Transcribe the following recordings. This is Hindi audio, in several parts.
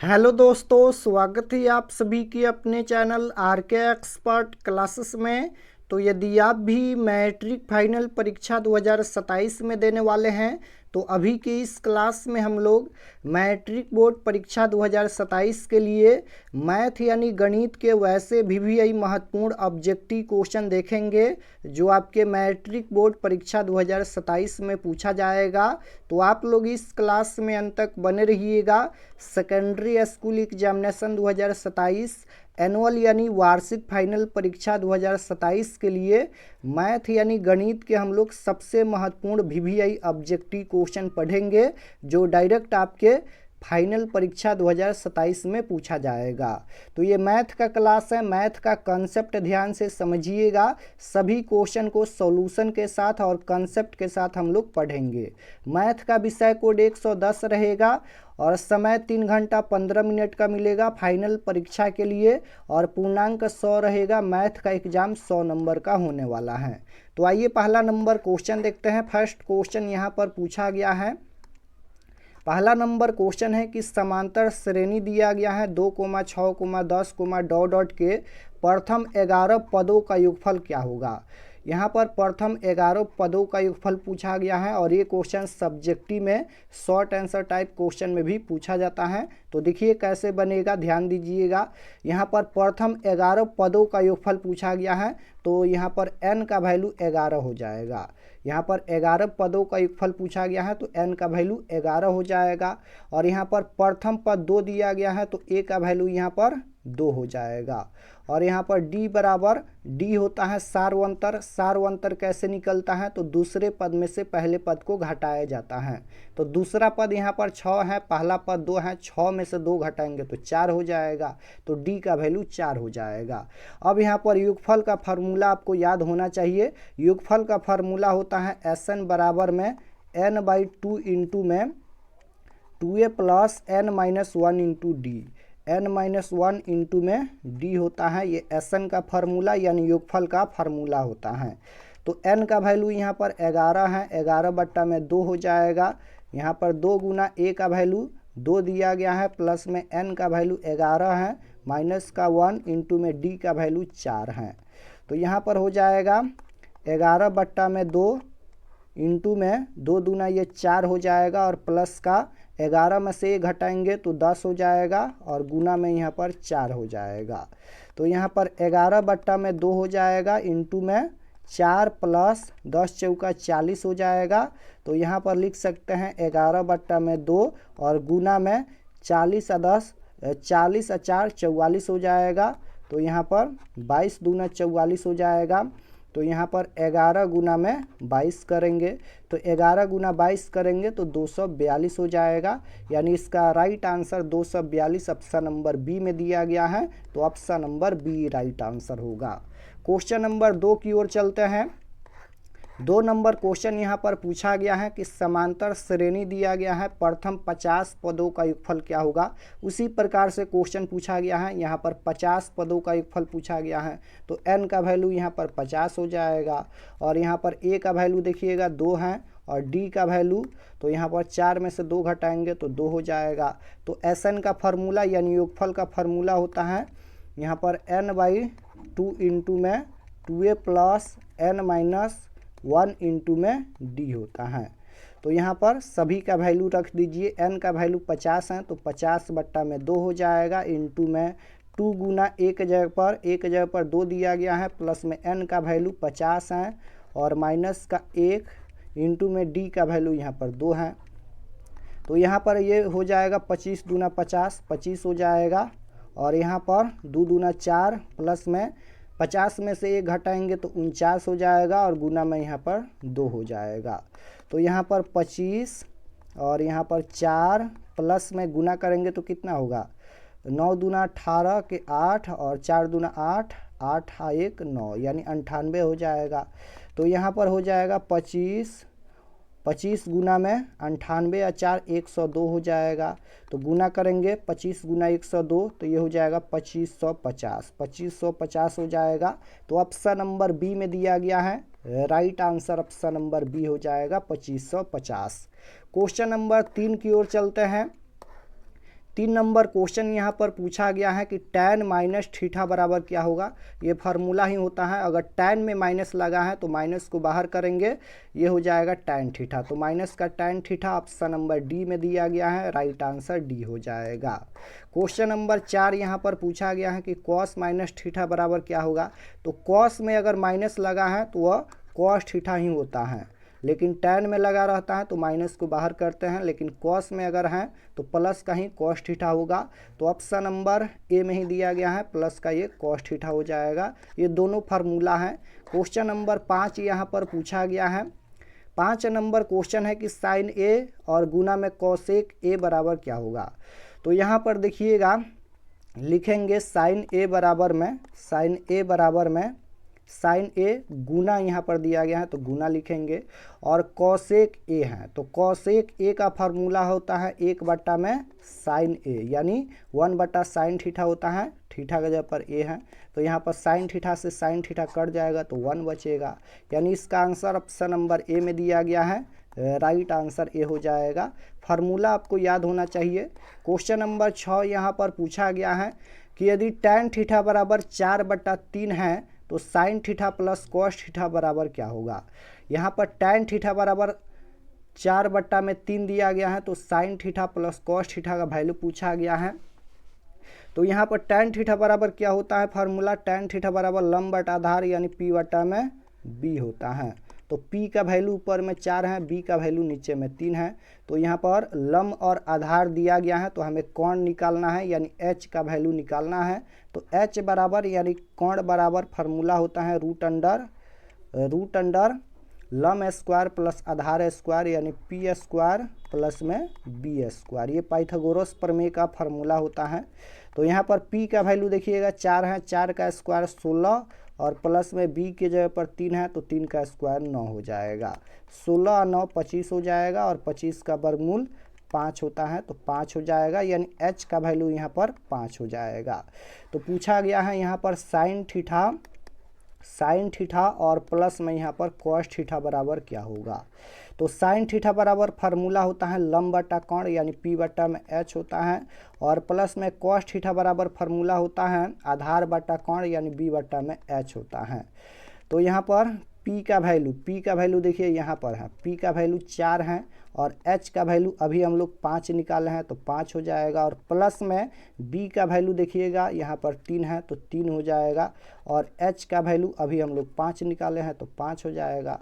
हेलो दोस्तों, स्वागत है आप सभी की अपने चैनल आर के एक्सपर्ट क्लासेस में। तो यदि आप भी मैट्रिक फाइनल परीक्षा 2027 में देने वाले हैं तो अभी की इस क्लास में हम लोग मैट्रिक बोर्ड परीक्षा 2027 के लिए मैथ यानी गणित के वैसे भी महत्वपूर्ण ऑब्जेक्टिव क्वेश्चन देखेंगे जो आपके मैट्रिक बोर्ड परीक्षा 2027 में पूछा जाएगा। तो आप लोग इस क्लास में अंत तक बने रहिएगा। सेकेंडरी स्कूल एग्जामिनेशन 2027 एनुअल यानी वार्षिक फाइनल परीक्षा 2027 के लिए मैथ यानी गणित के हम लोग सबसे महत्वपूर्ण वीवीआई ऑब्जेक्टिव क्वेश्चन पढ़ेंगे जो डायरेक्ट आपके फाइनल परीक्षा 2027 में पूछा जाएगा। तो ये मैथ का क्लास है, मैथ का कंसेप्ट ध्यान से समझिएगा। सभी क्वेश्चन को सॉल्यूशन के साथ और कंसेप्ट के साथ हम लोग पढ़ेंगे। मैथ का विषय कोड 110 रहेगा और समय 3 घंटा 15 मिनट का मिलेगा फाइनल परीक्षा के लिए, और पूर्णांक 100 रहेगा। मैथ का एग्जाम 100 नंबर का होने वाला है। तो आइए पहला नंबर क्वेश्चन देखते हैं। फर्स्ट क्वेश्चन यहाँ पर पूछा गया है। पहला नंबर क्वेश्चन है कि समांतर श्रेणी दिया गया है 2, 6, 10, डॉट डॉट के प्रथम 11 पदों का योगफल क्या होगा। यहाँ पर प्रथम 11 पदों का योगफल पूछा गया है और ये क्वेश्चन सब्जेक्टिव में शॉर्ट आंसर टाइप क्वेश्चन में भी पूछा जाता है। तो देखिए कैसे बनेगा, ध्यान दीजिएगा। यहाँ पर प्रथम 11 पदों का योगफल पूछा गया है तो यहाँ पर n का वैल्यू 11 हो जाएगा। यहाँ पर 11 पदों का योगफल पूछा गया है तो n का वैल्यू 11 हो जाएगा। और यहाँ पर प्रथम पद 2 दिया गया है तो a का वैल्यू यहाँ पर 2 हो जाएगा। और यहाँ पर d बराबर d होता है सार्वंतर। सार्वंतर कैसे निकलता है तो दूसरे पद में से पहले पद को घटाया जाता है। तो दूसरा पद यहाँ पर 6 है, पहला पद 2 है, 6 में से 2 घटाएंगे तो 4 हो जाएगा। तो d का वैल्यू 4 हो जाएगा। अब यहाँ पर योगफल का फार्मूला आपको याद होना चाहिए। योगफल का फार्मूला होता है Sn बराबर में n/2 इंटू में 2a plus n-1 into D. n-1 into में d होता है ये Sn का फार्मूला यानी योगफल का फार्मूला होता है। तो n का वैल्यू यहाँ पर 11 है, 11/2 हो जाएगा। यहाँ पर 2 गुना a का वैल्यू 2 दिया गया है, प्लस में n का वैल्यू 11 है, माइनस का 1 इंटू में d का वैल्यू 4 है। तो यहाँ पर हो जाएगा 11/2 इंटू में 2 दूना ये 4 हो जाएगा, और प्लस का 11 में से 1 घटाएंगे तो 10 हो जाएगा, और गुना में यहाँ पर 4 हो जाएगा। तो यहाँ पर 11/2 हो जाएगा इंटू में 4 प्लस 10 चौका 40 हो जाएगा। तो यहाँ पर लिख सकते हैं 11/2 और गुना में 40 और 10 40 और 4 44 हो जाएगा। तो यहाँ पर 22 दूना 44 हो जाएगा। तो यहाँ पर 11 गुना में 22 करेंगे तो 11 गुना 22 करेंगे तो 242 हो जाएगा। यानी इसका right answer 242 option number B में दिया गया है। तो option number B right answer होगा। क्वेश्चन नंबर 2 की ओर चलते हैं। 2 नंबर क्वेश्चन यहाँ पर पूछा गया है कि समांतर श्रेणी दिया गया है, प्रथम 50 पदों का योगफल क्या होगा। उसी प्रकार से क्वेश्चन पूछा गया है, यहाँ पर 50 पदों का योगफल पूछा गया है तो n का वैल्यू यहाँ पर 50 हो जाएगा। और यहाँ पर a का वैल्यू देखिएगा 2 है, और d का वैल्यू तो यहाँ पर 4 में से 2 घटाएंगे तो 2 हो जाएगा। तो Sn का फार्मूला यानी योगफल का फार्मूला होता है यहाँ पर n/2 इंटू में 2a प्लस n-1 इंटू में d होता है। तो यहाँ पर सभी का वैल्यू रख दीजिए। n का वैल्यू 50 है तो 50/2 हो जाएगा, इंटू में 2 गुना एक जगह पर 2 दिया गया है, प्लस में n का वैल्यू 50 है, और माइनस का 1 इंटू में d का वैल्यू यहाँ पर 2 है। तो यहाँ पर ये हो जाएगा 25 दूना 50 25 हो जाएगा, और यहाँ पर 2 दूना 4 प्लस में 50 में से 1 घटाएंगे तो 49 हो जाएगा, और गुना में यहाँ पर 2 हो जाएगा। तो यहाँ पर 25 और यहाँ पर 4 प्लस में गुना करेंगे तो कितना होगा, 9 दूना 18 के 8 और 4 दूना 8, 8 1 9 यानी 98 हो जाएगा। तो यहाँ पर हो जाएगा 25 गुना में 98 या 4 102 हो जाएगा। तो गुना करेंगे 25 गुना 102 तो ये हो जाएगा 2550 हो जाएगा। तो ऑप्शन नंबर बी में दिया गया है, right answer option number B हो जाएगा 2550। क्वेश्चन नंबर 3 की ओर चलते हैं। 3 नंबर क्वेश्चन यहाँ पर पूछा गया है कि tan माइनस थीटा बराबर क्या होगा। ये फार्मूला ही होता है, अगर tan में माइनस लगा है तो माइनस को बाहर करेंगे, ये हो जाएगा tan थीटा। तो माइनस का tan theta option number D में दिया गया है, राइट आंसर डी हो जाएगा। क्वेश्चन नंबर 4 यहाँ पर पूछा गया है कि cos माइनस थीटा बराबर क्या होगा। तो cos में अगर माइनस लगा है तो वह cos थीटा ही होता है, लेकिन tan में लगा रहता है तो माइनस को बाहर करते हैं, लेकिन cos में अगर है तो प्लस का ही cos थीटा होगा। तो ऑप्शन नंबर ए में ही दिया गया है, प्लस का ये cos थीटा हो जाएगा। ये दोनों फार्मूला हैं। क्वेश्चन नंबर 5 यहाँ पर पूछा गया है। 5 नंबर क्वेश्चन है कि साइन ए और गुना में कॉसेक ए बराबर क्या होगा। तो यहाँ पर देखिएगा, लिखेंगे साइन ए बराबर में साइन ए गुना यहाँ पर दिया गया है तो गुना लिखेंगे, और कॉसेक ए है तो कॉसेक ए का फार्मूला होता है 1 में साइन ए, यानी 1 साइन थीटा होता है, थीटा का जगह पर ए है तो यहाँ पर साइन थीटा से साइन थीटा कट जाएगा तो 1 बचेगा, यानी इसका आंसर ऑप्शन नंबर ए में दिया गया है, राइट आंसर ए हो जाएगा। फार्मूला आपको याद होना चाहिए। क्वेश्चन नंबर 6 यहाँ पर पूछा गया है कि यदि tan थीटा बराबर 4/3 है तो sine theta plus cos theta बराबर क्या होगा। यहाँ पर tan थीटा बराबर 4/3 दिया गया है तो sine theta plus cos theta का वैल्यू पूछा गया है। तो यहाँ पर tan थीटा बराबर क्या होता है, फार्मूला tan थीटा बराबर लंब बटा आधार यानी p/b होता है। तो p का वैल्यू ऊपर में 4 है, b का वैल्यू नीचे में 3 है। तो यहाँ पर लंब और आधार दिया गया है तो हमें कोण निकालना है, यानी h का वैल्यू निकालना है। तो h बराबर यानी कोण बराबर फार्मूला होता है रूट अंडर लंब स्क्वायर प्लस आधार स्क्वायर यानी p स्क्वायर प्लस में b स्क्वायर। ये पाइथागोरस प्रमेय का फार्मूला होता है। तो यहाँ पर p का वैल्यू देखिएगा 4 है, 4 का स्क्वायर 16 और प्लस में b के जगह पर 3 है तो 3 का स्क्वायर 9 हो जाएगा। 16 और 9 25 हो जाएगा, और 25 का वर्गमूल 5 होता है तो 5 हो जाएगा, यानी h का वैल्यू यहाँ पर 5 हो जाएगा। तो पूछा गया है यहाँ पर साइन थीटा और प्लस में यहाँ पर कॉस थीटा बराबर क्या होगा। तो साइन थीटा बराबर फार्मूला होता है लंब बटा कोण यानी p/h होता है, और प्लस में कॉस थीटा बराबर फार्मूला होता है आधार बटा कोण यानी b/h होता है। तो यहाँ पर p का वैल्यू देखिए यहाँ पर है, p का वैल्यू 4 है और h का वैल्यू अभी हम लोग 5 निकाले हैं तो 5 हो जाएगा, और प्लस में b का वैल्यू देखिएगा यहाँ पर 3 है तो 3 हो जाएगा, और h का वैल्यू अभी हम लोग 5 निकाले हैं तो 5 हो जाएगा।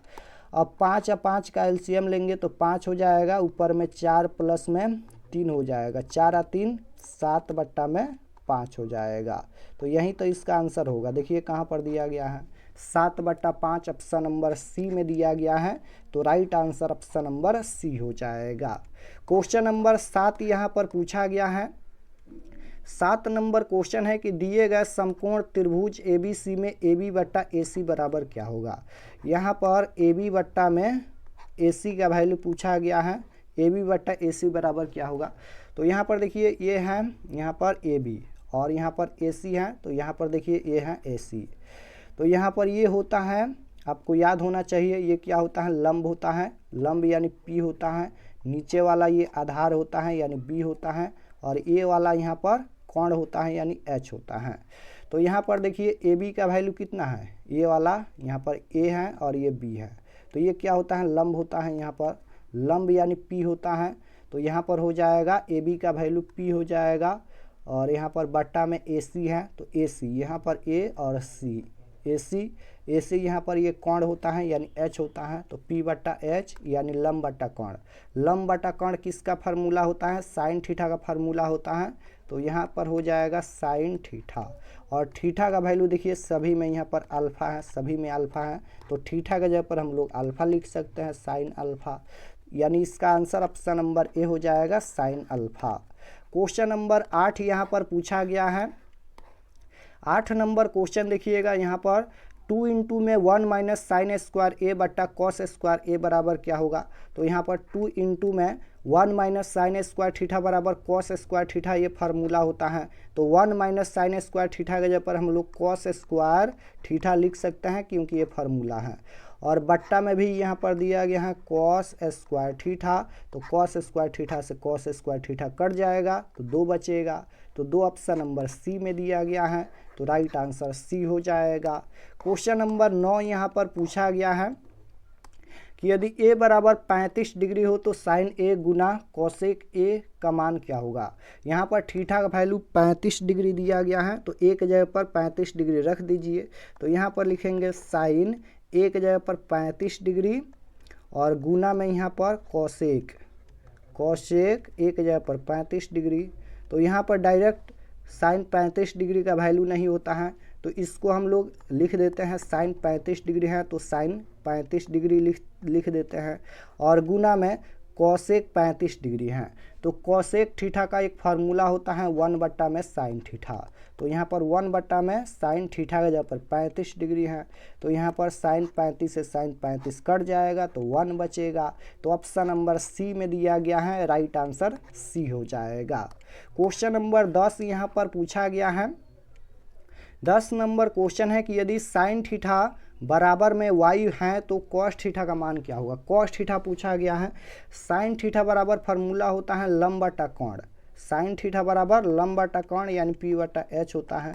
अब 5 और 5 का एलसीएम लेंगे तो 5 हो जाएगा, ऊपर में 4 प्लस में 3 हो जाएगा, 4 और 3 7/5 हो जाएगा। तो यही तो इसका आंसर होगा। देखिए कहाँ पर दिया गया है, 7/5 ऑप्शन नंबर सी में दिया गया है, तो right answer option number C हो जाएगा। क्वेश्चन नंबर 7 यहाँ पर पूछा गया है। 7 नंबर क्वेश्चन है कि दिए गए समकोण त्रिभुज ABC में AB/AC बराबर क्या होगा। यहाँ पर AB में AC का वैल्यू पूछा गया है, AB/AC बराबर क्या होगा। तो यहाँ पर देखिए ये है यहाँ पर AB और यहाँ पर AC है, तो यहाँ पर देखिए ये है AC। तो यहाँ पर ये होता है, आपको याद होना चाहिए, ये क्या होता है, लंब होता है, लंब यानी P होता है, नीचे वाला ये आधार होता है यानी B होता है, और ये वाला यहाँ पर कोण होता है यानी H होता है। तो यहाँ पर देखिए AB का वैल्यू कितना है, ये वाला यहाँ पर A है और ये B है, तो ये क्या होता है, लंब होता है, यहाँ पर लंब यानी P होता है। तो यहाँ पर हो जाएगा AB का वैल्यू P हो जाएगा, और यहाँ पर बट्टा में AC है तो AC, यहाँ पर A और C, AC यहाँ पर ये कोण होता है यानी H होता है, तो P/H यानी लंब बटा कोण। लंब बटा कोण किसका फार्मूला होता है, साइन थीटा का फार्मूला होता है। तो यहाँ पर हो जाएगा साइन थीटा, और थीटा का वैल्यू देखिए सभी में यहाँ पर अल्फा है, सभी में अल्फा है, तो थीटा के जगह पर हम लोग अल्फा लिख सकते हैं, साइन अल्फा, यानी इसका आंसर ऑप्शन नंबर ए हो जाएगा, साइन अल्फा। क्वेश्चन नंबर 8 यहाँ पर पूछा गया है। 8 नंबर क्वेश्चन देखिएगा, यहाँ पर 2 इंटू में 1 माइनस साइन स्क्वायर ए बट्टा कॉस स्क्वायर ए बराबर क्या होगा। तो यहाँ पर 2 इंटू में 1 माइनस साइन स्क्वायर थीटा बराबर कॉस स्क्वायर थीटा, ये फार्मूला होता है। तो 1 माइनस साइन स्क्वायर थीटा के जगह पर हम लोग कॉस स्क्वायर थीटा लिख सकते हैं, क्योंकि ये फार्मूला है। और बट्टा में भी यहाँ पर दिया गया है कॉस स्क्वायर थीटा, तो कॉस स्क्वायर थीटा से कॉस स्क्वायर थीटा कट जाएगा तो 2 बचेगा। तो 2 ऑप्शन नंबर सी में दिया गया है, तो राइट आंसर सी हो जाएगा। क्वेश्चन नंबर 9 यहाँ पर पूछा गया है कि यदि a बराबर 35 डिग्री हो तो साइन a गुना कोसेक a का मान क्या होगा। यहाँ पर थीटा का वैल्यू 35 डिग्री दिया गया है, तो a के जगह पर 35 डिग्री रख दीजिए। तो यहाँ पर लिखेंगे साइन a के जगह पर 35 डिग्री और गुना में यहाँ पर कोसेक a के जगह पर 35 डिग्री। तो यहाँ पर डायरेक्ट साइन 35 डिग्री का वैल्यू नहीं होता है, तो इसको हम लोग लिख देते हैं साइन 35 डिग्री है तो साइन 35 डिग्री लिख देते हैं, और गुना में कोसेक 35 डिग्री है। तो कोसेक थीटा का एक फार्मूला होता है 1 में साइन थीटा, तो यहाँ पर 1 में साइन थीटा के जगह पर 35 डिग्री है, तो यहाँ पर साइन 35 से साइन 35 कट जाएगा तो 1 बचेगा। तो ऑप्शन नंबर सी में दिया गया है, राइट आंसर सी हो जाएगा। क्वेश्चन नंबर 10 यहाँ पर पूछा गया है। 10 नंबर क्वेश्चन है कि यदि साइन थीटा बराबर में y है तो कॉस थीटा का मान क्या होगा। कॉस थीटा पूछा गया है। साइन थीटा बराबर फार्मूला होता है लंब बटा कोण, साइन थीटा बराबर लंब बटा कोण यानी p/h होता है।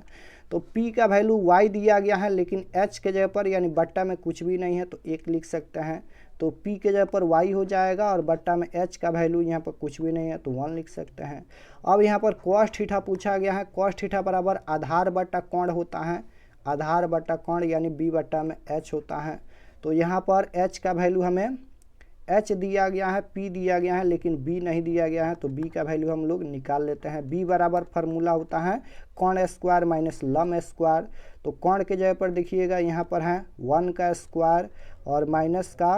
तो p का वैल्यू y दिया गया है, लेकिन h के जगह पर यानी बट्टा में कुछ भी नहीं है तो 1 लिख सकते हैं, तो p के जगह पर y हो जाएगा, और बट्टा में h का वैल्यू यहाँ पर कुछ भी नहीं है तो 1 लिख सकते हैं। अब यहाँ पर कॉस थीटा पूछा गया है। कॉस थीटा बराबर आधार बटा कोण होता है, आधार बटा कोण यानी b/h होता है। तो यहाँ पर h का वैल्यू हमें h दिया गया है, p दिया गया है, लेकिन b नहीं दिया गया है, तो b का वैल्यू हम लोग निकाल लेते हैं। b बराबर फार्मूला होता है कोण स्क्वायर माइनस लम स्क्वायर। तो कोण के जगह पर देखिएगा यहाँ पर है 1 का स्क्वायर और माइनस का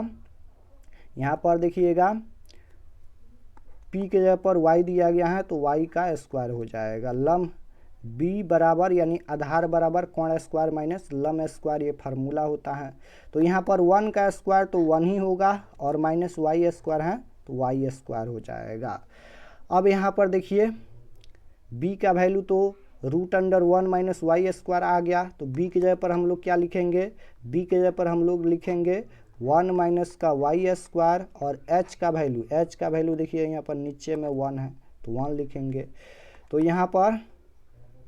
यहाँ पर देखिएगा p के जगह पर y दिया गया है तो y का स्क्वायर हो जाएगा। लम b बराबर यानी आधार बराबर कोण स्क्वायर माइनस लम स्क्वायर, ये फार्मूला होता है। तो यहाँ पर 1 का स्क्वायर तो 1 ही होगा, और माइनस y स्क्वायर है तो y स्क्वायर हो जाएगा। अब यहाँ पर देखिए b का वैल्यू तो √1 माइनस y स्क्वायर आ गया, तो b की जगह पर हम लोग क्या लिखेंगे, b की जगह पर हम लोग लिखेंगे 1 माइनस का y स्क्वायर, और h का वैल्यू देखिए यहाँ पर नीचे में 1 है तो 1 लिखेंगे। तो यहाँ पर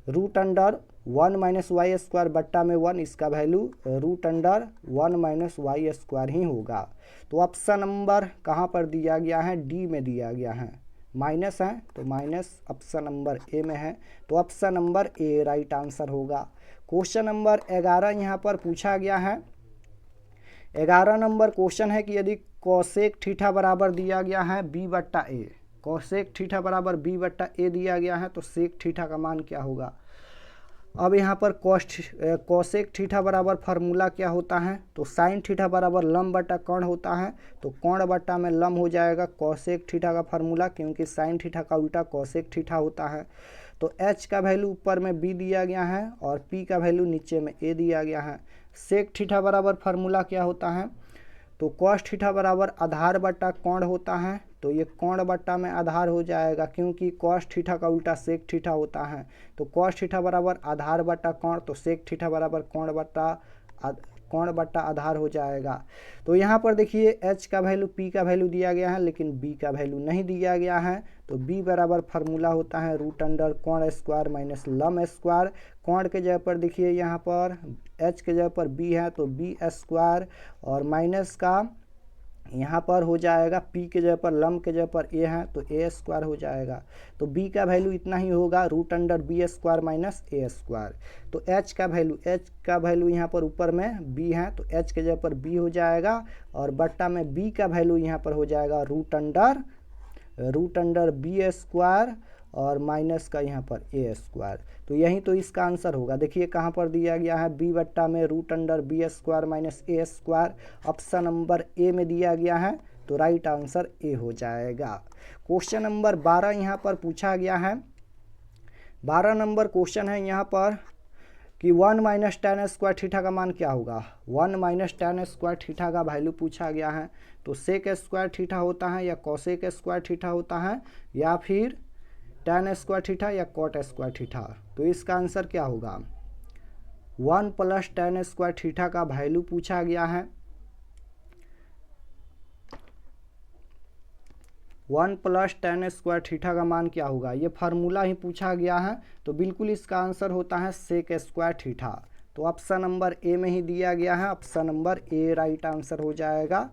√1 माइनस y स्क्वायर बट्टा में 1, इसका वैल्यू √1 माइनस y स्क्वायर ही होगा। तो ऑप्शन नंबर कहाँ पर दिया गया है, डी में दिया गया है। माइनस है तो माइनस ऑप्शन नंबर ए में है, तो option number A right answer होगा। क्वेश्चन नंबर 11 यहाँ पर पूछा गया है। 11 नंबर क्वेश्चन है कि यदि कोसेक थीटा बराबर दिया गया है b/a, कोसेक थीटा बराबर b/a दिया गया है तो सेक थीटा का मान क्या होगा। अब यहाँ पर कोसेक थीटा बराबर फार्मूला क्या होता है, तो साइन थीटा बराबर लंब बटा कोण होता है, तो कोण बट्टा में लंब हो जाएगा कोसेक थीटा का फार्मूला, क्योंकि साइन थीटा का उल्टा कोसेक थीटा होता है। तो h का वैल्यू ऊपर में b दिया गया है और p का वैल्यू नीचे में a दिया गया है। सेक थीटा बराबर फार्मूला क्या होता है, तो कॉस थीटा बराबर आधार बटा कोण होता है, तो ये कोण बट्टा में आधार हो जाएगा, क्योंकि कॉस थीटा का उल्टा सेक थीटा होता है। तो कॉस थीटा बराबर आधार बटा कोण, तो सेक थीटा बराबर कोण बट्टा आधार हो जाएगा। तो यहाँ पर देखिए h का वैल्यू p का वैल्यू दिया गया है, लेकिन b का वैल्यू नहीं दिया गया है, तो b बराबर फार्मूला होता है √कोण स्क्वायर माइनस लम स्क्वायर। कोण के जगह पर देखिए यहाँ पर h के जगह पर b है तो b स्क्वायर, और माइनस का यहाँ पर हो जाएगा p के जगह पर लम के जगह पर a है तो a स्क्वायर हो जाएगा। तो b का वैल्यू इतना ही होगा √b square minus a square. तो h का वैल्यू यहाँ पर ऊपर में b है तो h के जगह पर b हो जाएगा, और बट्टा में b का वैल्यू यहाँ पर हो जाएगा √b स्क्वायर और माइनस का यहाँ पर a स्क्वायर। तो यही तो इसका आंसर होगा। देखिए कहाँ पर दिया गया है, b बट्टा में √b square minus a square, option number A में दिया गया है, तो राइट आंसर ए हो जाएगा। क्वेश्चन नंबर 12 यहाँ पर पूछा गया है। 12 नंबर क्वेश्चन है यहाँ पर कि 1 माइनस tan स्क्वायर थीटा का मान क्या होगा। 1 माइनस tan स्क्वायर थीटा का वैल्यू पूछा गया है, तो सेक स्क्वायर थीटा होता है या कोसेक स्क्वायर थीटा होता है या फिर tan स्क्वायर थीटा या कॉट स्क्वायर थीटा। तो इसका आंसर क्या होगा, 1 प्लस tan स्क्वायर थीटा का वैल्यू पूछा गया है। 1 प्लस टेन स्क्वायर थीटा का मान क्या होगा, ये फार्मूला ही पूछा गया है। तो बिल्कुल इसका आंसर होता है सेक स्क्वायर थीटा। तो ऑप्शन नंबर ए में ही दिया गया है, option number A right answer हो जाएगा।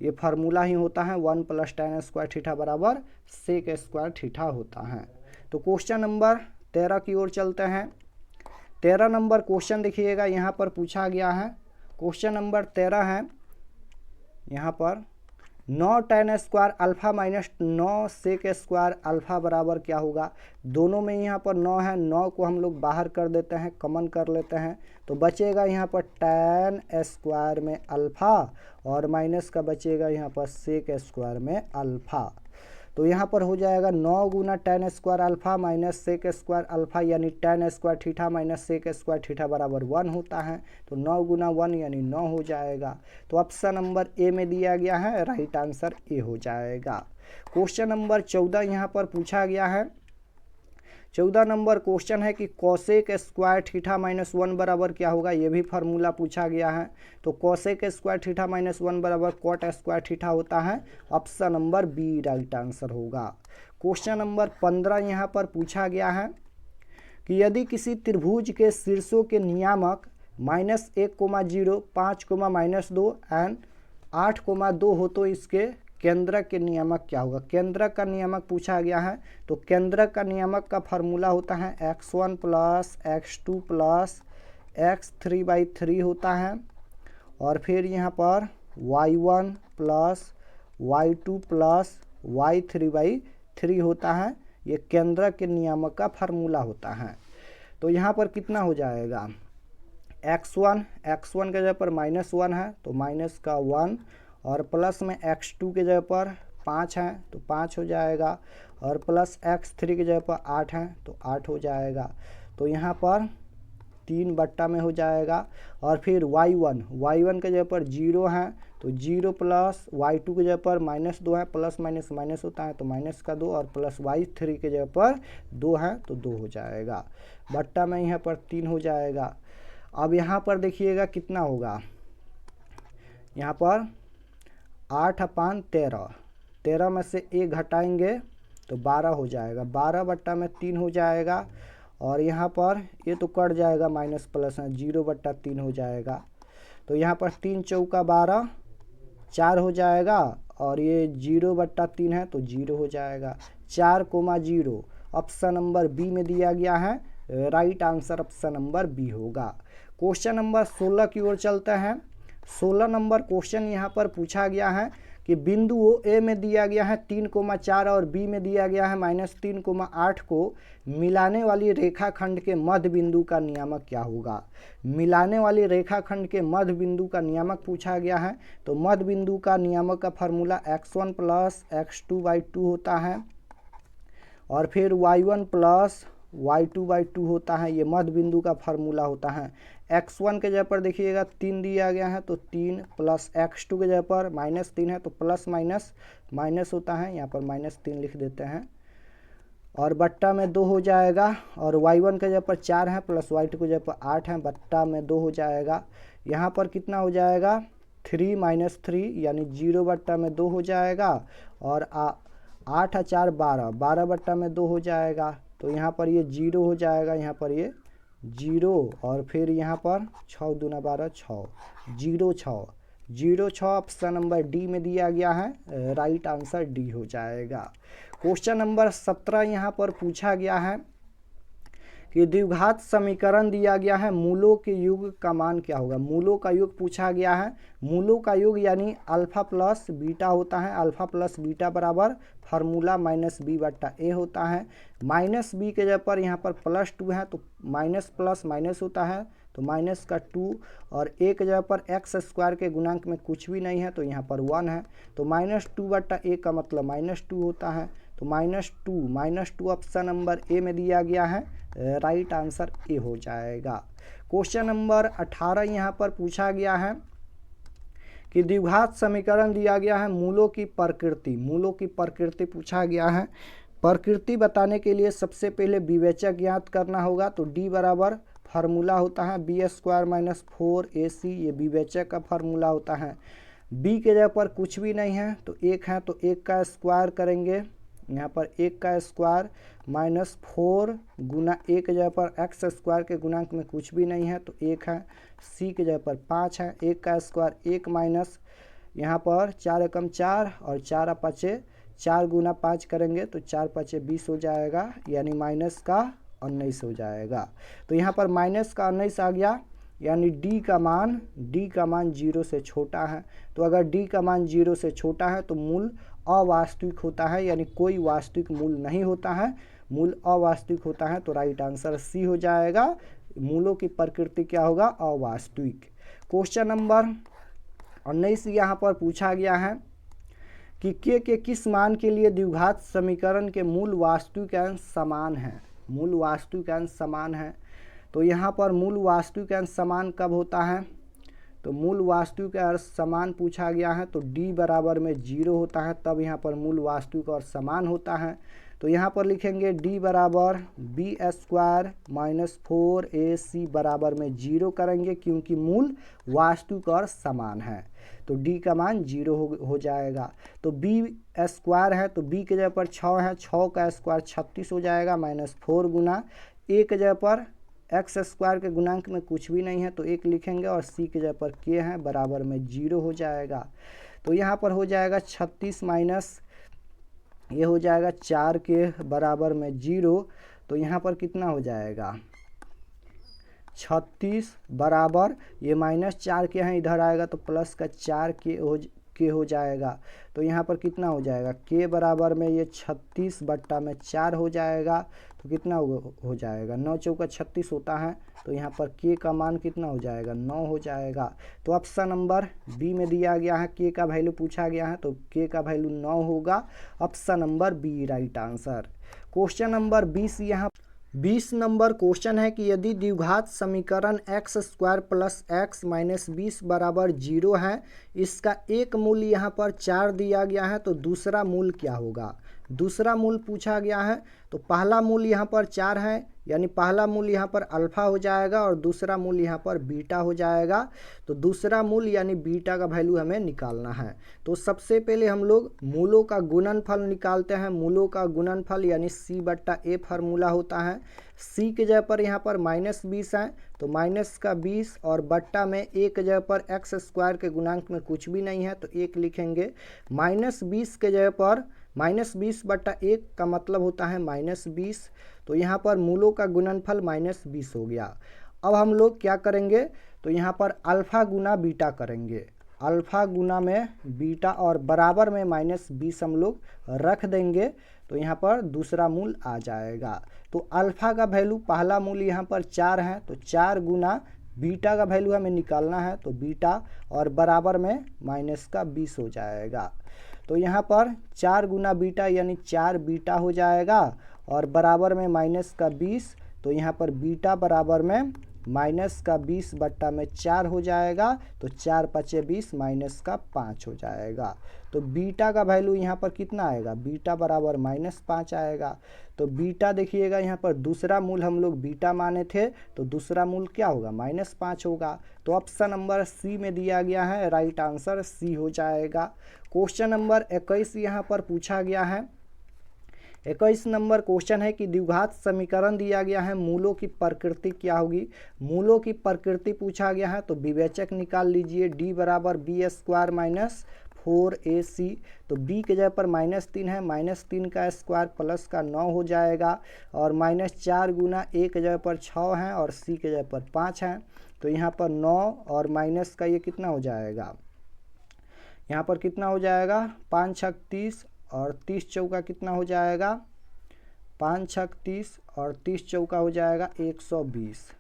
ये फार्मूला ही होता है 1 प्लस टेन स्क्वायर थीटा बराबर सेक स्क्वायर थीटा होता है। तो क्वेश्चन नंबर 13 की ओर चलते हैं। 13 नंबर क्वेश्चन देखिएगा, यहाँ पर पूछा गया है। क्वेश्चन नंबर 13 है यहाँ पर 9 tan square alpha minus 9 sec square alpha बराबर क्या होगा। दोनों में यहाँ पर 9 है, 9 को हम लोग बाहर कर देते हैं, कॉमन कर लेते हैं, तो बचेगा यहाँ पर टेन स्क्वायर में अल्फ़ा और माइनस का बचेगा यहाँ पर सेक स्क्वायर में अल्फ़ा। तो यहाँ पर हो जाएगा 9 गुना tan square alpha minus sec square alpha, यानी tan square theta minus sec square theta बराबर 1 होता है। तो 9 गुना 1 यानी 9 हो जाएगा। तो ऑप्शन नंबर ए में दिया गया है, राइट आंसर ए हो जाएगा। क्वेश्चन नंबर 14 यहाँ पर पूछा गया है। 14 नंबर क्वेश्चन है कि कोसेक स्क्वायर थीटा माइनस 1 बराबर क्या होगा, ये भी फार्मूला पूछा गया है। तो कोसेक स्क्वायर थीटा माइनस 1 बराबर कॉट स्क्वायर थीटा होता है। Option number B right answer होगा। क्वेश्चन नंबर 15 यहाँ पर पूछा गया है कि यदि किसी त्रिभुज के शीर्षों के नियामक -1,0, 5, -2 एंड 8,2 हो तो इसके केंद्रक के नियामक क्या होगा। केंद्रक का नियामक पूछा गया है। तो केंद्रक का नियामक का फार्मूला होता है x1 plus x2 plus x3/3 होता है, और फिर यहाँ पर y1 plus y2 plus y3/3 होता है। ये केंद्रक के नियामक का फार्मूला होता है। तो यहाँ पर कितना हो जाएगा, x1 के जगह पर -1 है तो माइनस का 1, और प्लस में x2 के जगह पर 5 है तो 5 हो जाएगा, और प्लस x3 की जगह पर 8 है तो 8 हो जाएगा। तो यहाँ पर 3 बट्टा में हो जाएगा। और फिर y1 के जगह पर 0 है तो 0 प्लस y2 की जगह पर -2 है, प्लस माइनस माइनस होता है तो माइनस का 2, और प्लस y3 की जगह पर 2 है तो 2 हो जाएगा। बट्टा में यहाँ पर 3 हो जाएगा। अब यहाँ पर देखिएगा कितना होगा, यहाँ पर 8/13, 13 में से 1 घटाएंगे तो 12 हो जाएगा, 12 बट्टा में 3 हो जाएगा। और यहाँ पर ये तो कट जाएगा, माइनस प्लस है, 0/3 हो जाएगा। तो यहाँ पर 3 चौका 12, 4 हो जाएगा, और ये 0/3 है तो 0 हो जाएगा। 4,0 ऑप्शन नंबर बी में दिया गया है, right answer option number B होगा। क्वेश्चन नंबर 16 की ओर चलते हैं। 16 नंबर क्वेश्चन यहाँ पर पूछा गया है कि बिंदु ए में दिया गया है 3,4 और बी में दिया गया है -3,8 को मिलाने वाली रेखाखंड के मध्य बिंदु का नियामक क्या होगा। मिलाने वाली रेखाखंड के मध्य बिंदु का नियामक पूछा गया है। तो मध्य बिंदु का नियामक का फार्मूला x1 प्लस x2/2 होता है, और फिर y1 प्लस y2/2 होता है। ये मध्य बिंदु का फार्मूला होता है। x1 के जगह पर देखिएगा 3 दिया गया है तो 3, प्लस x2 के जगह पर -3 है तो प्लस माइनस माइनस होता है, यहाँ पर -3 लिख देते हैं, और बट्टा में 2 हो जाएगा। और y1 के जगह पर 4 है, प्लस y2 के जगह पर 8 है, बट्टा में 2 हो जाएगा। यहाँ पर कितना हो जाएगा, 3 - 3 यानी 0/2 हो जाएगा, और 8 और 4 12, 12/2 हो जाएगा। तो यहाँ पर ये 0 हो जाएगा, यहाँ पर ये 0, और फिर यहाँ पर 6 दूना 12, 6, 0 6, 0 6 ऑप्शन नंबर डी में दिया गया है, राइट आंसर डी हो जाएगा। क्वेश्चन नंबर 17 यहाँ पर पूछा गया है कि द्विघात समीकरण दिया गया है, मूलों के योग का मान क्या होगा। मूलों का योग पूछा गया है। मूलों का योग यानी अल्फा प्लस बीटा होता है। अल्फा प्लस बीटा बराबर फार्मूला -b/a होता है। -b के जगह पर यहाँ पर +2 है तो माइनस प्लस माइनस होता है तो माइनस का 2, और a के जगह पर x² के गुणांक में कुछ भी नहीं है तो यहाँ पर 1 है, तो -2/a का मतलब -2 होता है। तो -2 ऑप्शन नंबर ए में दिया गया है, राइट आंसर ए हो जाएगा। क्वेश्चन नंबर 18 यहाँ पर पूछा गया है कि द्विघात समीकरण दिया गया है, मूलों की प्रकृति पूछा गया है। प्रकृति बताने के लिए सबसे पहले विवेचक ज्ञात करना होगा। तो d बराबर फार्मूला होता है b² - 4ac, ये विवेचक का फार्मूला होता है। बी के जगह पर कुछ भी नहीं है तो 1 है, तो 1 का स्क्वायर करेंगे, यहाँ पर 1 का स्क्वायर माइनस 4 गुना 1 के जगह पर एक्स स्क्वायर के गुणांक में कुछ भी नहीं है तो 1 है। सी के जगह पर 5 है, 1 का स्क्वायर 1 माइनस यहाँ पर 4 एकम 4 और 4 पचे 4 गुना 5 करेंगे तो 4 पचे 20 हो जाएगा, यानी माइनस का 19 हो जाएगा। तो यहाँ पर माइनस का 19 आ गया, यानी डी का मान 0 से छोटा है। तो अगर डी का मान 0 से छोटा है तो मूल अवास्तविक होता है, यानी कोई वास्तविक मूल नहीं होता है, मूल अवास्तविक होता है। तो राइट आंसर सी हो जाएगा। मूलों की प्रकृति क्या होगा? अवास्तविक। क्वेश्चन नंबर 19 यहाँ पर पूछा गया है कि के किस मान के लिए द्विघात समीकरण के मूल वास्तविक अंश समान हैं। मूल वास्तविक अंश समान है, तो यहाँ पर मूल वास्तविक अंश समान कब होता है? तो मूल वास्तविक अंश समान पूछा गया है तो डी बराबर में 0 होता है, तब यहाँ पर मूल वास्तविक और समान होता है। तो यहाँ पर लिखेंगे डी बराबर बी स्क्वायर माइनस 4ac बराबर में 0 करेंगे, क्योंकि मूल वास्तविक और समान है। तो डी का मान 0 हो जाएगा। तो बी स्क्वायर है तो बी के जगह पर 6 है, 6 का स्क्वायर 36 हो जाएगा, माइनस 4 गुना ए के जगह पर एक्स स्क्वायर के गुणांक में कुछ भी नहीं है तो 1 लिखेंगे, और सी के जगह पर के है बराबर में 0 हो जाएगा। तो यहाँ पर हो जाएगा 36 माइनस ये हो जाएगा 4 के बराबर में 0, तो यहाँ पर कितना हो जाएगा? 36 बराबर ये माइनस 4 के हैं, इधर आएगा तो प्लस का 4 के हो जाएगा। तो यहाँ पर कितना हो जाएगा? के बराबर में ये 36 बट्टा में 4 हो जाएगा, तो कितना हो जाएगा? 9 चौका 36 होता है, तो यहाँ पर के का मान कितना हो जाएगा? 9 हो जाएगा। तो ऑप्शन नंबर बी में दिया गया है, के का वैल्यू पूछा गया है तो के का वैल्यू 9 होगा। Option number B right answer. Question number 20 number question है कि यदि द्विघात समीकरण x square plus x minus 20 बराबर 0 है, इसका एक मूल यहाँ पर 4 दिया गया है, तो दूसरा मूल क्या होगा? दूसरा मूल पूछा गया है, तो पहला मूल यहाँ पर 4 है, यानी पहला मूल यहाँ पर अल्फा हो जाएगा और दूसरा मूल यहाँ पर बीटा हो जाएगा। तो दूसरा मूल यानी बीटा का वैल्यू हमें निकालना है। तो सबसे पहले हम लोग मूलों का गुणनफल निकालते हैं। मूलों का गुणनफल यानी सी बट्टा ए फार्मूला होता है। सी के जगह पर यहाँ पर -20 है, तो माइनस का 20 और बट्टा में ए के जगह पर एक्स स्क्वायर के गुणांक में कुछ भी नहीं है तो 1 लिखेंगे। -20 के जगह पर -20 बट्टा 1 का मतलब होता है -20, तो यहाँ पर मूलों का गुणनफल -20 हो गया। अब हम लोग क्या करेंगे? तो यहाँ पर अल्फ़ा गुना बीटा करेंगे, अल्फ़ा गुना में बीटा और बराबर में -20 हम लोग रख देंगे, तो यहाँ पर दूसरा मूल आ जाएगा। तो अल्फ़ा का वैल्यू पहला मूल यहाँ पर 4 है, तो 4 गुना बीटा का वैल्यू हमें निकालना है, तो बीटा और बराबर में -20 हो जाएगा। तो यहाँ पर 4 गुना बीटा यानी 4 बीटा हो जाएगा और बराबर में -20, तो यहाँ पर बीटा बराबर में -20 बट्टा में 4 हो जाएगा, तो 4 पचे 20 -5 हो जाएगा। तो बीटा का वैल्यू यहाँ पर कितना आएगा? बीटा बराबर -5 आएगा। तो बीटा देखिएगा यहाँ पर दूसरा मूल हम लोग बीटा माने थे, तो दूसरा मूल क्या होगा? -5 होगा। तो ऑप्शन नंबर सी में दिया गया है, राइट आंसर सी हो जाएगा। क्वेश्चन नंबर 21 यहाँ पर पूछा गया है। 21 नंबर क्वेश्चन है कि द्विघात समीकरण दिया गया है, मूलों की प्रकृति क्या होगी? मूलों की प्रकृति पूछा गया है, तो विवेचक निकाल लीजिए। डी बराबर बी स्क्वायर माइनस 4ac, तो b के जगह पर -3 है, -3 का स्क्वायर प्लस का 9 हो जाएगा, और -4 गुना a के जगह पर 6 है और c के जगह पर 5 है, तो यहाँ पर 9 और माइनस का ये कितना हो जाएगा? यहाँ पर कितना हो जाएगा? 5 छक 30 और 30 चौका कितना हो जाएगा? 5 छक 30 और 30 चौका हो जाएगा 120।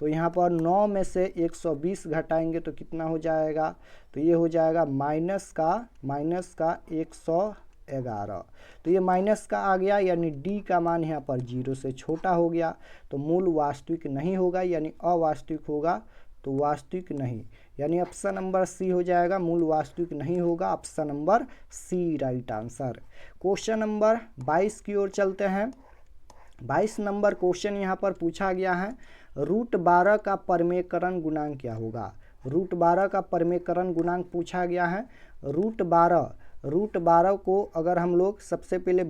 तो यहाँ पर 9 में से 120 घटाएंगे तो कितना हो जाएगा? तो ये हो जाएगा माइनस का 111। तो ये माइनस का आ गया, यानी डी का मान यहाँ पर 0 से छोटा हो गया, तो मूल वास्तविक नहीं होगा, यानी अवास्तविक होगा, तो वास्तविक नहीं, यानी ऑप्शन नंबर सी हो जाएगा। मूल वास्तविक नहीं होगा, option number C right answer. Question number 22 की ओर चलते हैं। 22 नंबर क्वेश्चन यहाँ पर पूछा गया है, √12 का परमेयकरण गुणांक क्या होगा? √12 का परमेकरण गुणांक पूछा गया है। √12 को अगर हम लोग सबसे पहले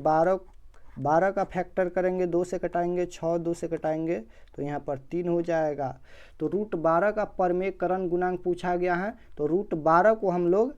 12 का फैक्टर करेंगे, 2 से कटाएंगे, 6 2 से कटाएंगे तो यहाँ पर 3 हो जाएगा। तो √12 का परमेकरण गुणांक पूछा गया है, तो √12 को हम लोग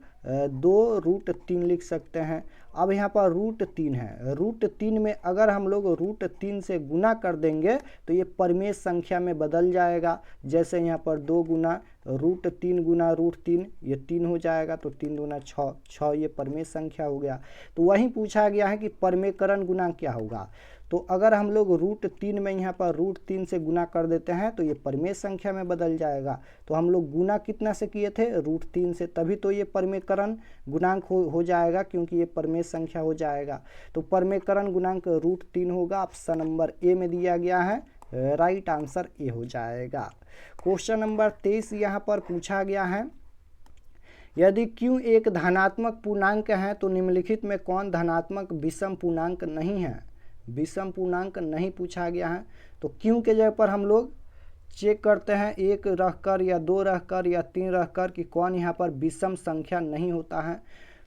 2√3 लिख सकते हैं। अब यहाँ पर √3 है, √3 में अगर हम लोग √3 से गुना कर देंगे तो ये परमेय संख्या में बदल जाएगा। जैसे यहाँ पर 2 गुना √3 गुना √3 ये 3 हो जाएगा, तो 3 दूना 6, 6 ये परमेय संख्या हो गया। तो वहीं पूछा गया है कि परमेयकरण गुणांक क्या होगा। तो अगर हम लोग √3 में यहाँ पर √3 से गुना कर देते हैं तो ये परमेय संख्या में बदल जाएगा। तो हम लोग गुना कितना से किए थे, √3 से, तभी तो ये परमेयकरण गुणांक हो जाएगा, क्योंकि ये परमेय संख्या हो जाएगा। तो परमेयकरण गुणांक √3 होगा। ऑप्शन नंबर ए में दिया गया है, राइट आंसर ए हो जाएगा। क्वेश्चन नंबर 23 यहाँ पर पूछा गया है, यदि Q एक धनात्मक पूर्णांक है तो निम्नलिखित में कौन धनात्मक विषम पूर्णांक नहीं है। विषम पूर्णांक नहीं पूछा गया है। तो Q के जगह पर हम लोग चेक करते हैं 1 रखकर या 2 रखकर या 3 रखकर कि कौन यहाँ पर विषम संख्या नहीं होता है।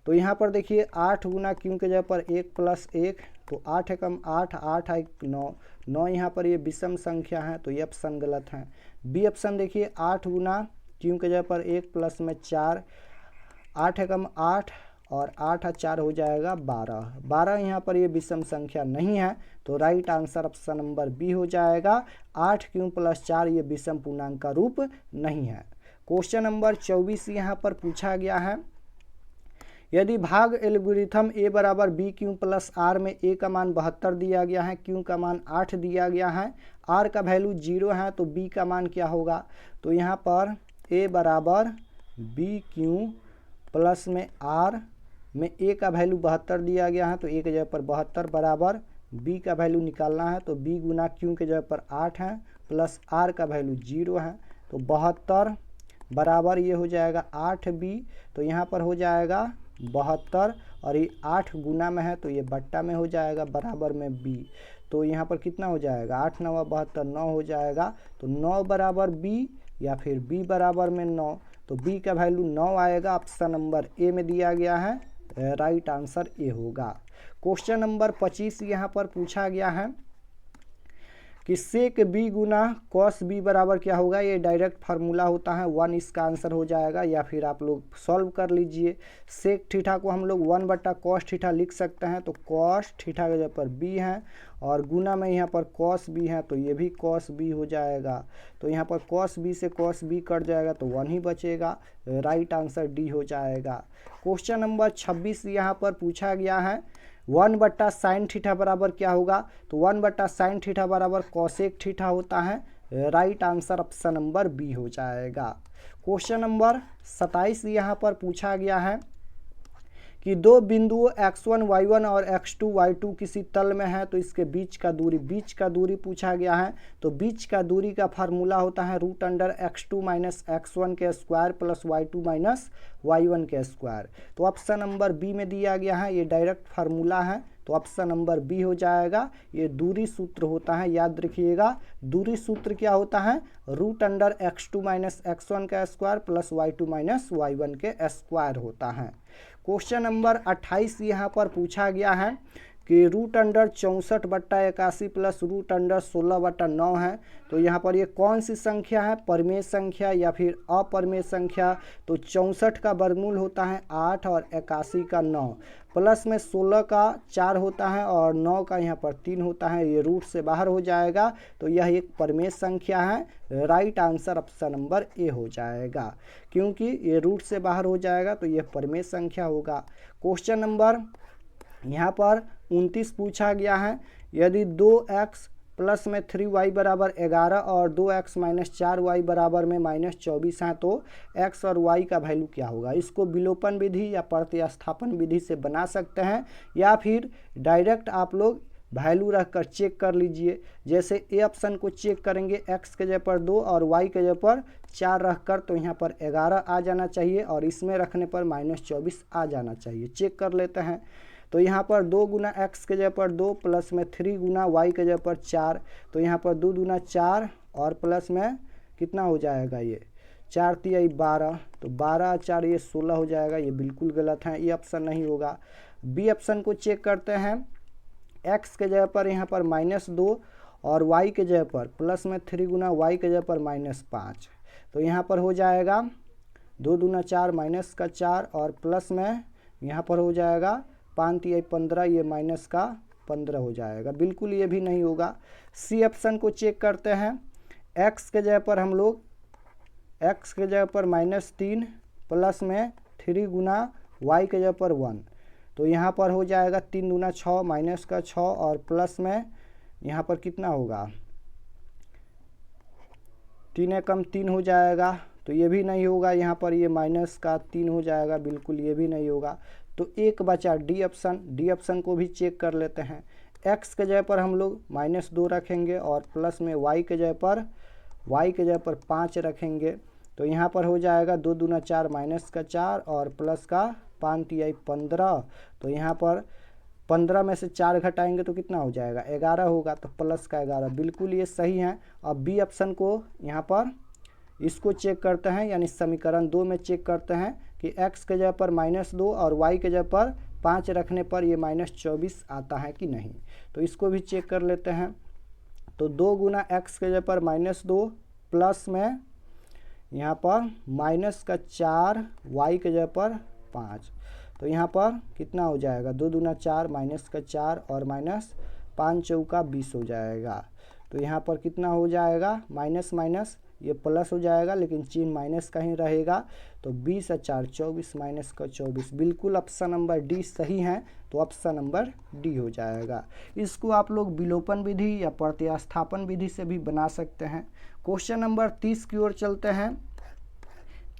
तो यहाँ पर देखिए 8 गुना Q के जगह पर 1 + 1, तो 8 एकम 8, 8 1 9, 9 यहाँ पर ये विषम संख्या है, तो ये ऑप्शन गलत है। बी ऑप्शन देखिए 8 गुना Q के जगह पर 1 प्लस में 4, 8 एकम 8 और 8 4 हो जाएगा 12, 12 यहाँ पर ये विषम संख्या नहीं है। तो right answer option number B हो जाएगा। 8Q + 4 ये विषम पूर्णांक का रूप नहीं है। क्वेश्चन नंबर 24 यहाँ पर पूछा गया है, यदि भाग एल्गोरिथम A बराबर BQ + R में A का मान 72 दिया गया है, Q का मान 8 दिया गया है, R का वैल्यू 0 है, तो B का मान क्या होगा। तो यहाँ पर A बराबर BQ + में R में A का वैल्यू 72 दिया गया है, तो A के जगह पर 72 बराबर B का वैल्यू निकालना है, तो B गुना Q के जगह पर 8 है प्लस R का वैल्यू 0 है, तो 72 बराबर ये हो जाएगा 8B। तो यहाँ पर हो जाएगा 72 और ये 8 गुना में है तो ये बट्टा में हो जाएगा, बराबर में B। तो यहाँ पर कितना हो जाएगा, 8 9 72, 9 हो जाएगा। तो 9 बराबर B या फिर B बराबर में 9, तो B का वैल्यू 9 आएगा। ऑप्शन नंबर ए में दिया गया है, राइट आंसर ए होगा। क्वेश्चन नंबर 25 यहाँ पर पूछा गया है कि सेक B गुना कॉस B बराबर क्या होगा। ये डायरेक्ट फार्मूला होता है, 1 इसका आंसर हो जाएगा, या फिर आप लोग सॉल्व कर लीजिए। सेक थीटा को हम लोग 1/cos थीटा लिख सकते हैं, तो cos थीटा के जगह पर B है और गुना में यहाँ पर cos B है, तो ये भी cos B हो जाएगा। तो यहाँ पर cos B से cos B कट जाएगा तो 1 ही बचेगा, राइट आंसर डी हो जाएगा। क्वेश्चन नंबर 26 यहाँ पर पूछा गया है, 1/sin थीटा बराबर क्या होगा। तो 1/sin थीटा बराबर cosec थीटा होता है, right answer option number B हो जाएगा। क्वेश्चन नंबर 27 यहाँ पर पूछा गया है कि दो बिंदुओं x1 y1 और x2 y2 किसी तल में है, तो इसके बीच का दूरी पूछा गया है। तो बीच का दूरी का फार्मूला होता है √x2 - x1 के स्क्वायर प्लस y2 - y1 के स्क्वायर। तो ऑप्शन नंबर बी में दिया गया है, ये डायरेक्ट फार्मूला है, तो ऑप्शन नंबर बी हो जाएगा। ये दूरी सूत्र होता है, याद रखिएगा। दूरी सूत्र क्या होता है, √x2 - x1 का स्क्वायर प्लस y2 - y1 के स्क्वायर होता है। क्वेश्चन नंबर 28 यहाँ पर पूछा गया है कि √64/81 प्लस √16/9 है। तो यहाँ पर ये कौन सी संख्या है, परमेय संख्या या फिर अपरमेय संख्या। तो 64 का वर्गमूल होता है 8 और 81 का 9, प्लस में 16 का 4 होता है और 9 का यहाँ पर 3 होता है, ये रूट से बाहर हो जाएगा। तो यह एक परमेय संख्या है, right answer option number A हो जाएगा, क्योंकि ये रूट से बाहर हो जाएगा तो यह परमेय संख्या होगा। क्वेश्चन नंबर यहाँ पर 29 पूछा गया है, यदि 2x प्लस में 3y बराबर 11 और 2x - 4y बराबर में -24 हैं, तो x और y का वैल्यू क्या होगा। इसको विलोपन विधि या प्रतिस्थापन विधि से बना सकते हैं, या फिर डायरेक्ट आप लोग वैल्यू रखकर चेक कर लीजिए। जैसे ए ऑप्शन को चेक करेंगे, x के जगह पर 2 और y के जगह पर 4 रखकर, तो यहाँ पर 11 आ जाना चाहिए और इसमें रखने पर -24 आ जाना चाहिए। चेक कर लेते हैं। तो यहाँ पर 2 गुना x के जगह पर 2 प्लस में 3 गुना y के जगह पर 4, तो यहाँ पर 2 दूना 4 और प्लस में कितना हो जाएगा, ये 4 तिहाई 12, तो 12 4 ये 16 हो जाएगा। ये बिल्कुल गलत है, ये ऑप्शन नहीं होगा। बी ऑप्शन को चेक करते हैं। x के जगह पर यहाँ पर -2 और y के जगह पर प्लस में 3 गुना y के जगह पर -5, तो यहाँ पर हो जाएगा 2 दूना 4 माइनस का 4 और प्लस में यहाँ पर हो जाएगा 5 तिहाई 15, ये माइनस का 15 हो जाएगा। बिल्कुल ये भी नहीं होगा। सी ऑप्शन को चेक करते हैं। x के जगह पर हम लोग x के जगह पर -3 प्लस में 3 गुना y के जगह पर 1, तो यहाँ पर हो जाएगा 3 दूना 6 माइनस का 6 और प्लस में यहाँ पर कितना होगा 3 कम 3 हो जाएगा, तो ये भी नहीं होगा। यहाँ पर ये माइनस का 3 हो जाएगा, बिल्कुल ये भी नहीं होगा। तो एक बचा डी ऑप्शन। डी ऑप्शन को भी चेक कर लेते हैं। x के जगह पर हम लोग -2 रखेंगे और प्लस में y के जगह पर 5 रखेंगे, तो यहाँ पर हो जाएगा 2 दूना 4 माइनस का 4 और प्लस का 5 तिहाई 15, तो यहाँ पर 15 में से 4 घटाएंगे तो कितना हो जाएगा 11 होगा, तो प्लस का 11, बिल्कुल ये सही है। अब बी ऑप्शन को यहाँ पर इसको चेक करते हैं, यानी समीकरण 2 में चेक करते हैं कि x के जगह पर -2 और y के जगह पर 5 रखने पर ये -24 आता है कि नहीं, तो इसको भी चेक कर लेते हैं। तो 2 गुना x के जगह पर -2 प्लस में यहाँ पर माइनस का 4 y के जगह पर 5, तो यहाँ पर कितना हो जाएगा 2 दूना 4 माइनस का 4 और माइनस 5 चौका 20 हो जाएगा। तो यहाँ पर कितना हो जाएगा माइनस माइनस ये प्लस हो जाएगा, लेकिन चिन्ह माइनस का ही रहेगा, तो 20 और 4 24 माइनस का 24, बिल्कुल ऑप्शन नंबर डी सही है, तो ऑप्शन नंबर डी हो जाएगा। इसको आप लोग विलोपन विधि या प्रतिस्थापन विधि से भी बना सकते हैं। क्वेश्चन नंबर 30 की ओर चलते हैं।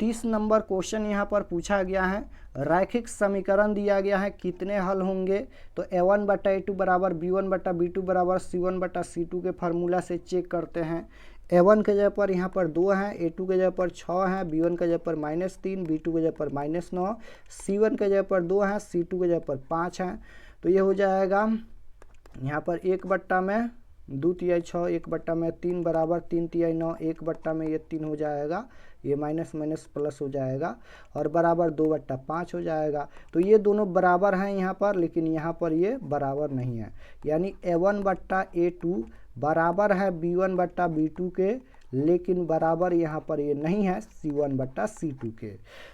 30 नंबर क्वेश्चन यहाँ पर पूछा गया है। रैखिक समीकरण दिया गया है, कितने हल होंगे, तो a1 बटा a2 बराबर b1 बटा b2 बराबर c1 बटा c2 के फार्मूला से चेक करते हैं। a1 के जगह पर यहाँ पर 2 है, a2 के जगह पर 6 है, b1 के जगह पर -3, b2 के जगह पर -9, c1 के जगह पर 2 है, c2 के जगह पर 5 है, तो ये हो जाएगा यहाँ पर 1 बट्टा में 2 तिहाई 6, 1 बट्टा में 3 बराबर 3 तिहाई 9, 1 बट्टा में ये 3 हो जाएगा, ये माइनस माइनस प्लस हो जाएगा और बराबर 2 बट्टा 5 हो जाएगा। तो ये दोनों बराबर हैं यहाँ पर, लेकिन यहाँ पर ये बराबर नहीं है, यानी a1 बट्टा a2 बराबर है b1 बट्टा b2 के, लेकिन बराबर यहाँ पर ये नहीं है c1 बट्टा c2 के।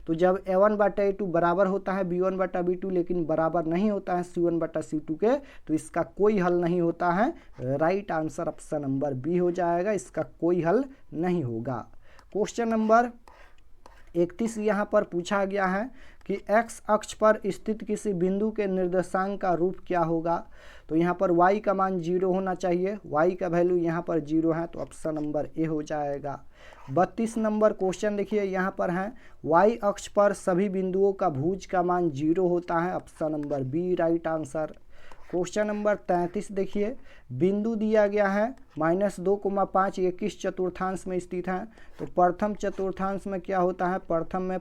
तो जब a1 बट्टा a2 बराबर होता है b1 बट्टा b2 लेकिन बराबर नहीं होता है c1 बट्टा c2 के, तो इसका कोई हल नहीं होता है। Right answer option number B हो जाएगा, इसका कोई हल नहीं होगा। क्वेश्चन नंबर 31 यहाँ पर पूछा गया है कि x अक्ष पर स्थित किसी बिंदु के निर्देशांक का रूप क्या होगा, तो यहाँ पर y का मान 0 होना चाहिए, y का वैल्यू यहाँ पर 0 है, तो ऑप्शन नंबर ए हो जाएगा। 32 नंबर क्वेश्चन देखिए यहाँ पर है, y अक्ष पर सभी बिंदुओं का भुज का मान 0 होता है, option number B right answer. Question number 33 देखिए, बिंदु दिया गया है -2,5 ये किस चतुर्थांश में स्थित है, तो प्रथम चतुर्थांश में क्या होता है, प्रथम में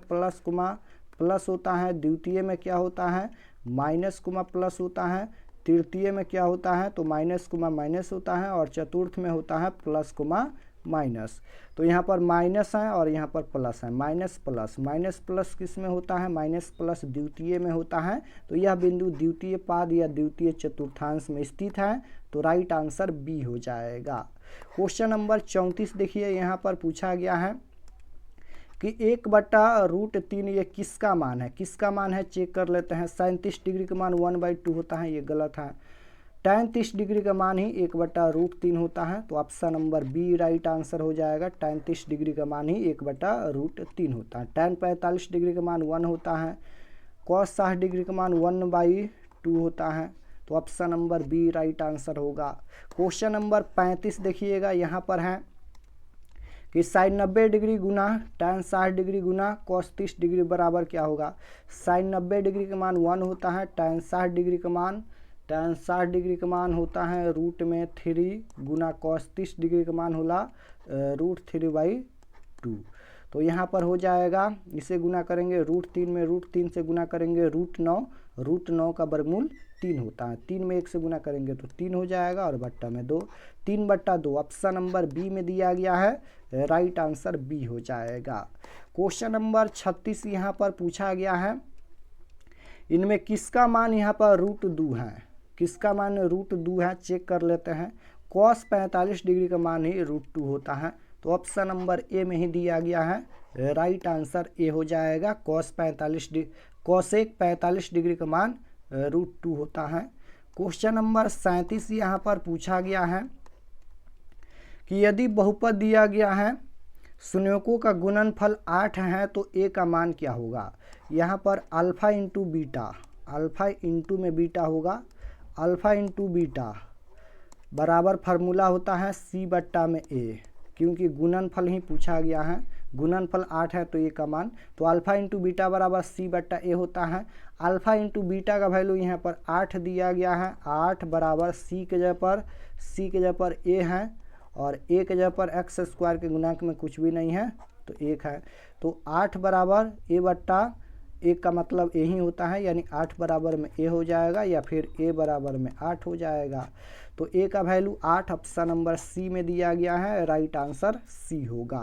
प्लस होता है, द्वितीय में क्या होता है माइनस प्लस होता है, तृतीय में क्या होता है तो माइनस माइनस होता है, और चतुर्थ में होता है प्लस माइनस। तो यहाँ पर माइनस है और यहाँ पर प्लस है, माइनस प्लस किस में होता है, माइनस प्लस द्वितीय में होता है, तो यह बिंदु द्वितीय पाद या द्वितीय चतुर्थांश में स्थित है, तो राइट आंसर बी हो जाएगा। क्वेश्चन नंबर 34 देखिए यहाँ पर पूछा गया है कि 1/√3 ये किसका मान है, किसका मान है चेक कर लेते हैं। 37 डिग्री का मान 1/2 होता है, ये गलत है। tan 30 डिग्री का मान ही 1/√3 होता है, तो option number B right answer हो जाएगा। tan 30 डिग्री का मान ही 1/√3 होता है। tan 45 डिग्री का मान 1 होता है, cos 60 डिग्री का मान 1/2 होता है, तो option number B right answer होगा। क्वेश्चन नंबर 35 देखिएगा यहाँ पर है कि sin 90 डिग्री गुना tan 60 डिग्री गुना cos 30 डिग्री बराबर क्या होगा। sin 90 डिग्री का मान 1 होता है, tan 60 डिग्री का मान होता है √3 गुना cos 30 डिग्री का मान होला √3/2। तो यहाँ पर हो जाएगा, इसे गुना करेंगे √3 में, √3 से गुना करेंगे √9, √9 का वर्गमूल 3 होता है। 3 में 1 से गुना करेंगे तो 3 हो जाएगा और बट्टा में 2, 3/2। ऑप्शन नंबर बी में दिया गया है, राइट आंसर बी हो जाएगा। क्वेश्चन नंबर 36 यहाँ पर पूछा गया है, इनमें किसका मान यहाँ पर √2 है, किसका मान √2 है, चेक कर लेते हैं। cos 45 डिग्री का मान ही √2 होता है, तो ऑप्शन नंबर ए में ही दिया गया है, राइट आंसर ए हो जाएगा। cosec 45 डिग्री का मान √2 होता है। क्वेश्चन नंबर 37 यहाँ पर पूछा गया है कि यदि बहुपद दिया गया है, शून्यकों का गुणनफल 8 है तो ए का मान क्या होगा। यहाँ पर alpha into beta, alpha into में बीटा होगा, अल्फा इंटू बीटा बराबर फार्मूला होता है C/A, क्योंकि गुणनफल ही पूछा गया है, गुणनफल 8 है तो ए का मान, तो अल्फा इंटू बीटा बराबर C/A होता है। अल्फा इंटू बीटा का वैल्यू यहाँ पर 8 दिया गया है, 8 बराबर C के जगह पर ए है और ए के जगह पर x² के गुणांक में कुछ भी नहीं है तो 1 है, तो 8 बराबर A/1 का मतलब ए ही होता है, यानी 8 बराबर में ए हो जाएगा या फिर ए बराबर में 8 हो जाएगा। तो ए का वैल्यू 8 ऑप्शन नंबर सी में दिया गया है, राइट आंसर सी होगा।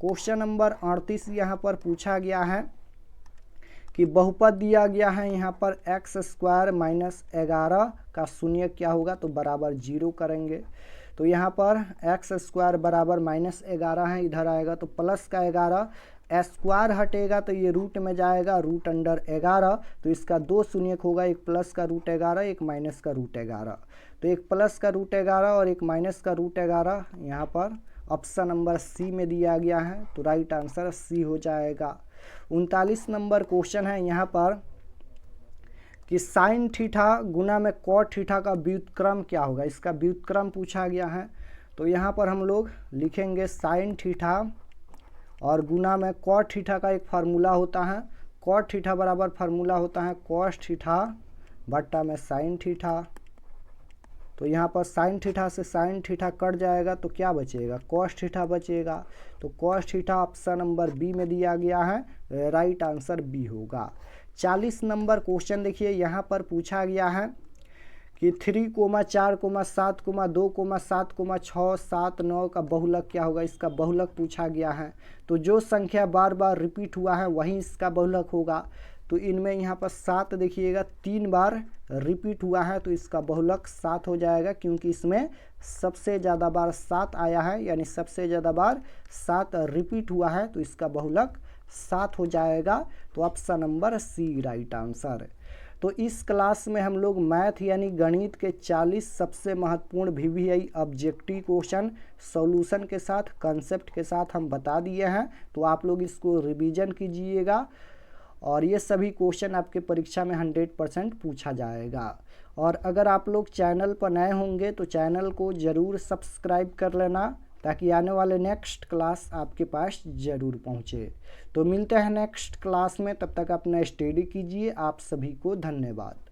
क्वेश्चन नंबर 38 यहाँ पर पूछा गया है कि बहुपद दिया गया है यहाँ पर x² - 11 का शून्य क्या होगा, तो बराबर 0 करेंगे। तो यहाँ पर x² बराबर -11 है, इधर आएगा तो प्लस का 11, स्क्वायर हटेगा तो ये रूट में जाएगा, √11, तो इसका 2 शून्य होगा, एक प्लस का √11, एक माइनस का √11, तो एक प्लस का √11 और एक माइनस का √11 यहाँ पर ऑप्शन नंबर सी में दिया गया है, तो राइट आंसर सी हो जाएगा। 39 नंबर क्वेश्चन है यहाँ पर कि साइन थीटा गुना में कॉट थीटा का व्युत्क्रम क्या होगा, इसका व्युत्क्रम पूछा गया है। तो यहाँ पर हम लोग लिखेंगे साइन थीटा और गुना में कॉट थीटा का एक फार्मूला होता है, कॉट थीटा बराबर फार्मूला होता है कॉस थीटा बट्टा में साइन थीटा। तो यहाँ पर साइन थीटा से साइन थीटा कट जाएगा तो क्या बचेगा, कॉस थीटा बचेगा, तो cos theta option number B में दिया गया है, राइट आंसर बी होगा। 40 नंबर क्वेश्चन देखिए, यहाँ पर पूछा गया है कि 3, 4, 7, 2, 7, 6, 7, 9 का बहुलक क्या होगा, इसका बहुलक पूछा गया है। तो जो संख्या बार बार रिपीट हुआ है वही इसका बहुलक होगा। तो इनमें यहाँ पर 7 देखिएगा 3 बार रिपीट हुआ है तो इसका बहुलक 7 हो जाएगा, क्योंकि इसमें सबसे ज़्यादा बार 7 आया है, यानी सबसे ज़्यादा बार 7 रिपीट हुआ है तो इसका बहुलक 7 हो जाएगा। तो option number C right answer. तो इस क्लास में हम लोग मैथ यानी गणित के 40 सबसे महत्वपूर्ण VVI ऑब्जेक्टिव क्वेश्चन सॉल्यूशन के साथ, कंसेप्ट के साथ हम बता दिए हैं। तो आप लोग इसको रिवीजन कीजिएगा और ये सभी क्वेश्चन आपके परीक्षा में 100% पूछा जाएगा। और अगर आप लोग चैनल पर नए होंगे तो चैनल को ज़रूर सब्सक्राइब कर लेना, ताकि आने वाले नेक्स्ट क्लास आपके पास ज़रूर पहुँचे। तो मिलते हैं नेक्स्ट क्लास में, तब तक अपना स्टडी कीजिए। आप सभी को धन्यवाद।